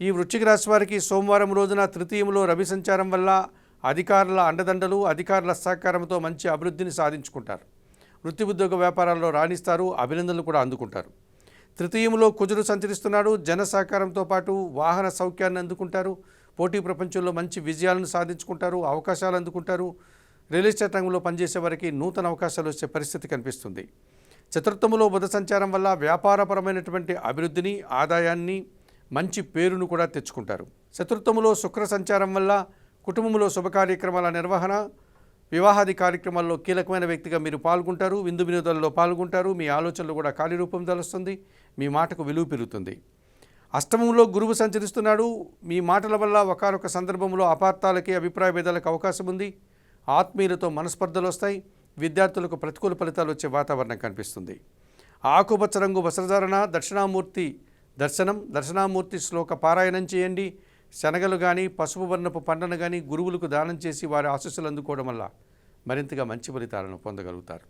ఈ వృశ్చిక రాశి వారికి సోమవారం రోజున తృతీయంలో రవి సంచారం వల్ల అధికారుల అండదండలు, అధికారుల సహకారంతో మంచి అభివృద్ధిని సాధించుకుంటారు. వృత్తి ఉద్యోగ వ్యాపారాల్లో రాణిస్తారు, అభినందనలు కూడా అందుకుంటారు. తృతీయంలో కుజుడు సంచరిస్తున్నాడు. జన సహకారంతో పాటు వాహన సౌఖ్యాన్ని అందుకుంటారు. పోటీ ప్రపంచంలో మంచి విజయాలను సాధించుకుంటారు, అవకాశాలు అందుకుంటారు. రియల్ ఎస్టేట్ రంగంలో పనిచేసే వారికి నూతన అవకాశాలు వచ్చే పరిస్థితి కనిపిస్తుంది. చతుర్థములో బుధ సంచారం వల్ల వ్యాపారపరమైనటువంటి అభివృద్ధిని, ఆదాయాన్ని, మంచి పేరును కూడా తెచ్చుకుంటారు. చతుర్థములో శుక్ర సంచారం వల్ల కుటుంబంలో శుభ కార్యక్రమాల నిర్వహణ, వివాహాది కార్యక్రమాల్లో కీలకమైన వ్యక్తిగా మీరు పాల్గొంటారు. విందు వినోదాల్లో పాల్గొంటారు. మీ ఆలోచనలు కూడా కార్యరూపం దాలుస్తుంది. మీ మాటకు విలువ పెరుగుతుంది. అష్టమంలో గురువు సంచరిస్తున్నాడు. మీ మాటల వల్ల ఒకానొక సందర్భంలో అపార్థాలకి, అభిప్రాయ భేదాలకు అవకాశం ఉంది. ఆత్మీయులతో మనస్పర్ధలు వస్తాయి. విద్యార్థులకు ప్రతికూల ఫలితాలు వచ్చే వాతావరణం కనిపిస్తుంది. ఆకుపచ్చ రంగు వస్త్రధారణ, దక్షిణామూర్తి దర్శనం, దక్షిణామూర్తి శ్లోక పారాయణం చేయండి. శనగలు కానీ, పసుపు వర్ణపు పంటను కానీ గురువులకు దానం చేసి వారి ఆశీస్సులు అందుకోవడం వల్ల మరింతగా మంచి ఫలితాలను పొందగలుగుతారు.